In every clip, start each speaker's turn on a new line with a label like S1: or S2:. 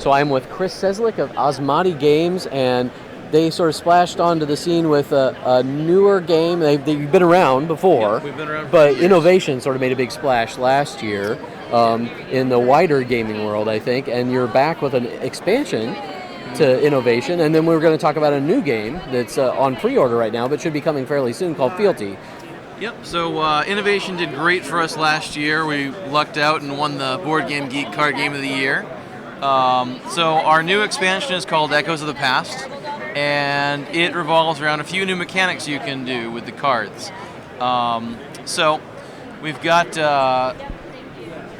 S1: So I'm with Chris Cieslik of Asmadi Games, and they sort of splashed onto the scene with a newer game. They've been around before,
S2: yeah, we've been around for
S1: but
S2: years.
S1: Innovation sort of made a big splash last year in the wider gaming world, I think, and you're back with an expansion to Innovation, and then we're going to talk about a new game that's on pre-order right now, but should be coming fairly soon, called Fealty.
S2: Yep, so Innovation did great for us last year. We lucked out and won the Board Game Geek Card Game of the Year. So our new expansion is called Echoes of the Past, and it revolves around a few new mechanics you can do with the cards. So we've got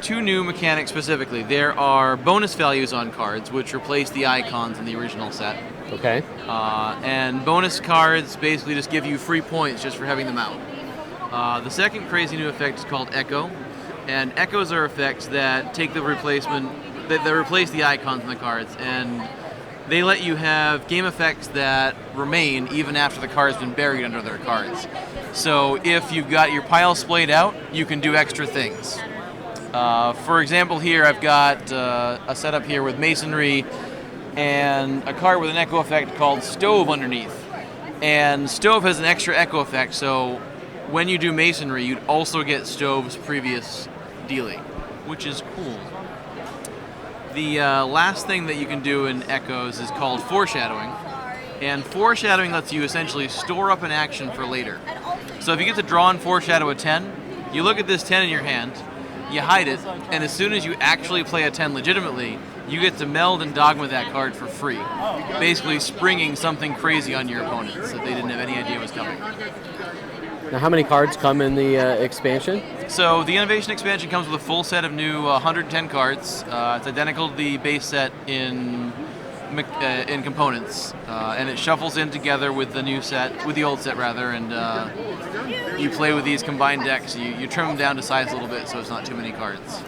S2: two new mechanics specifically. There are bonus values on cards, which replace the icons in the original set.
S1: Okay.
S2: And bonus cards basically just give you free points just for having them out. The second crazy new effect is called Echo, and Echoes are effects that take the replacement, that replace the icons in the cards, and they let you have game effects that remain even after the card's been buried under their cards. So if you've got your pile splayed out, you can do extra things. For example, here I've got a setup here with Masonry and a card with an echo effect called Stove underneath. And Stove has an extra echo effect, so when you do Masonry, you'd also get Stove's previous dealing, which is cool. The last thing that you can do in Echoes is called Foreshadowing. And Foreshadowing lets you essentially store up an action for later. So if you get to draw and foreshadow a 10, you look at this 10 in your hand, you hide it, and as soon as you actually play a 10 legitimately, you get to meld and dogma that card for free, basically springing something crazy on your opponents that they didn't have any idea was coming.
S1: Now, how many cards come in the expansion?
S2: So the Innovation expansion comes with a full set of new 110 cards. It's identical to the base set in components, and it shuffles in together with the new set, with the old set rather, and you play with these combined decks. You trim them down to size a little bit so it's not too many cards.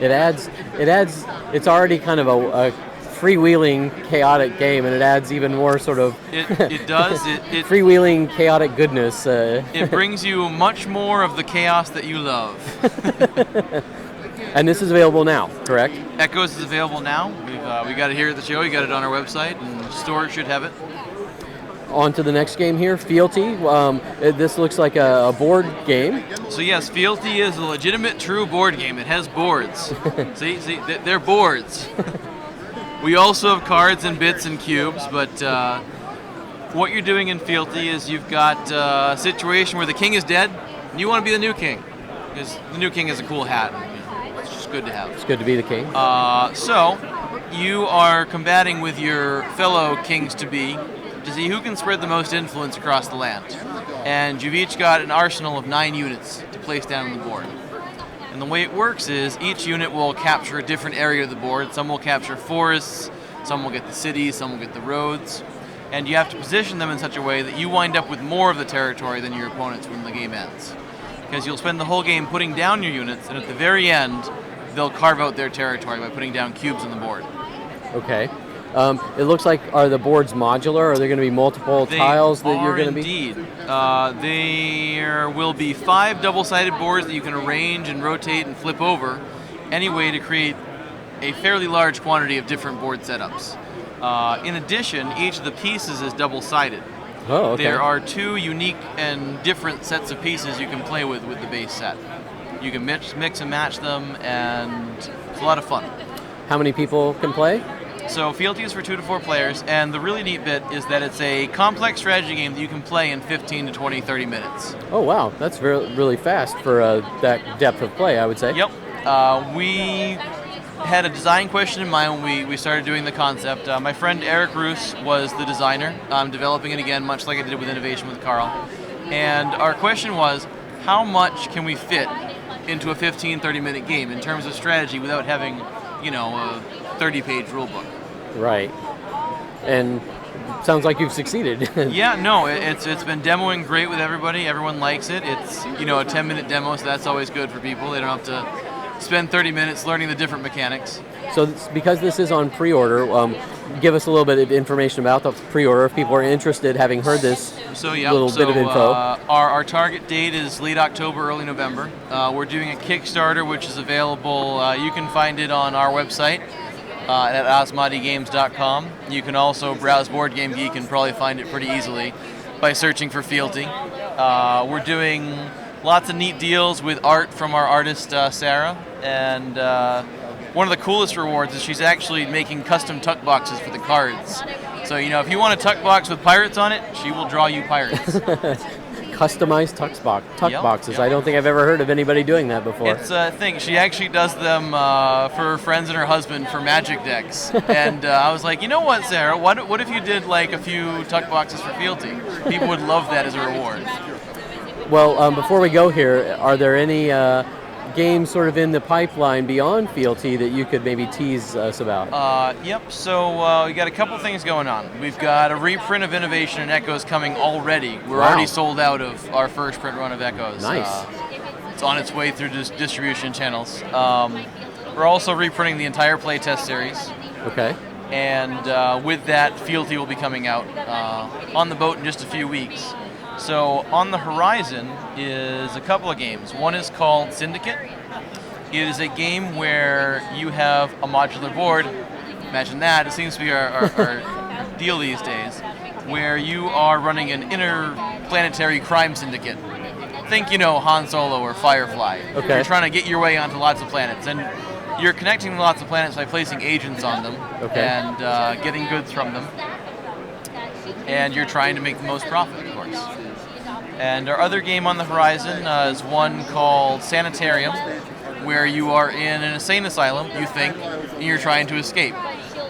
S1: It adds. It's already kind of a freewheeling, chaotic game, and it adds even more sort of.
S2: It does. It
S1: freewheeling, chaotic goodness.
S2: It brings you much more of the chaos that you love.
S1: And this is available now, correct?
S2: Echoes is available now. We got it here at the show. You got it on our website, and store should have it.
S1: On to the next game here, Fealty. This looks like a board game.
S2: So yes, Fealty is a legitimate, true board game. It has boards. see, they're boards. We also have cards and bits and cubes, but what you're doing in Fealty is you've got a situation where the king is dead, and you want to be the new king, because the new king has a cool hat. It's just good to have.
S1: It's good to be the king.
S2: So you are combating with your fellow kings-to-be to see who can spread the most influence across the land. And you've each got an arsenal of 9 units to place down on the board. And the way it works is each unit will capture a different area of the board. Some will capture forests, some will get the cities, some will get the roads. And you have to position them in such a way that you wind up with more of the territory than your opponents when the game ends. Because you'll spend the whole game putting down your units, and at the very end, they'll carve out their territory by putting down cubes on the board.
S1: Okay. It looks like, are the boards modular? Are there going to be multiple tiles that you're going to be?
S2: Indeed. There will be 5 double-sided boards that you can arrange and rotate and flip over anyway to create a fairly large quantity of different board setups. In addition, each of the pieces is double-sided.
S1: Oh, okay.
S2: There are 2 unique and different sets of pieces you can play with the base set. You can mix and match them, and it's a lot of fun.
S1: How many people can play?
S2: So Fealty is for 2 to 4 players, and the really neat bit is that it's a complex strategy game that you can play in 15 to 20, 30 minutes.
S1: Oh wow, that's really fast for that depth of play, I would say.
S2: Yep. We had a design question in mind when we started doing the concept. My friend Eric Roos was the designer. I'm developing it again, much like I did with Innovation with Carl. And our question was, how much can we fit into a 15, 30-minute game in terms of strategy without having, a 30-page rule book?
S1: Right. And sounds like you've succeeded.
S2: Yeah, no, it's been demoing great with everybody. Everyone likes it. It's, a 10-minute demo, so that's always good for people. They don't have to spend 30 minutes learning the different mechanics.
S1: So because this is on pre-order, give us a little bit of information about the pre-order if people are interested, having heard this bit of info.
S2: Our target date is late October, early November. We're doing a Kickstarter, which is available. You can find it on our website. at asmadigames.com. You can also browse Board Game Geek and probably find it pretty easily by searching for Fealty. We're doing lots of neat deals with art from our artist Sarah, and one of the coolest rewards is she's actually making custom tuck boxes for the cards. So, you know, if you want a tuck box with pirates on it, she will draw you pirates.
S1: Customized tuck boxes.
S2: Yep.
S1: I don't think I've ever heard of anybody doing that before.
S2: It's a thing. She actually does them for her friends and her husband for Magic decks. And I was like, you know what, Sarah? What if you did like a few tuck boxes for Fealty? People would love that as a reward.
S1: Well, before we go here, are there any games sort of in the pipeline beyond Fealty that you could maybe tease us about?
S2: Yep, so we got a couple things going on. We've got a reprint of Innovation and Echoes coming already. We're already sold out of our first print run of Echoes.
S1: Nice.
S2: It's on its way through distribution channels. We're also reprinting the entire playtest series.
S1: Okay.
S2: And with that, Fealty will be coming out on the boat in just a few weeks. So on the horizon is a couple of games. One is called Syndicate. It is a game where you have a modular board. Imagine that. It seems to be our deal these days, where you are running an interplanetary crime syndicate. Think, you know, Han Solo or Firefly.
S1: Okay.
S2: You're trying to get your way onto lots of planets. And you're connecting lots of planets by placing agents on them and getting goods from them. And you're trying to make the most profit, of course. And our other game on the horizon is one called Sanitarium, where you are in an insane asylum, you think, and you're trying to escape.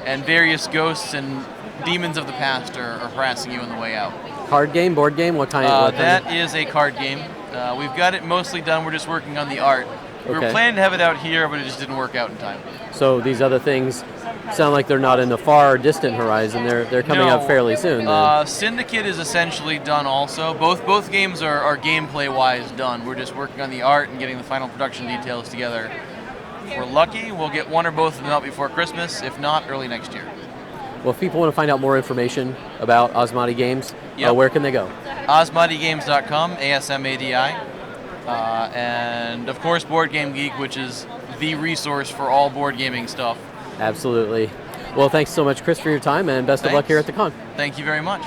S2: And various ghosts and demons of the past are harassing you on the way out.
S1: Card game, board game, what kind?
S2: That is a card game. We've got it mostly done, we're just working on the art. We were planning to have it out here, but it just didn't work out in time.
S1: So these other things sound like they're not in the far distant horizon. They're coming up fairly soon.
S2: Syndicate is essentially done also. Both games are gameplay-wise done. We're just working on the art and getting the final production details together. If we're lucky, we'll get one or both of them out before Christmas. If not, early next year.
S1: Well, if people want to find out more information about Asmadi Games, where can they go?
S2: Asmadigames.com, ASMADI. And of course Board Game Geek, which is the resource for all board gaming stuff.
S1: Absolutely. Well, thanks so much, Chris, for your time, and best of luck here at the con.
S2: Thank you very much.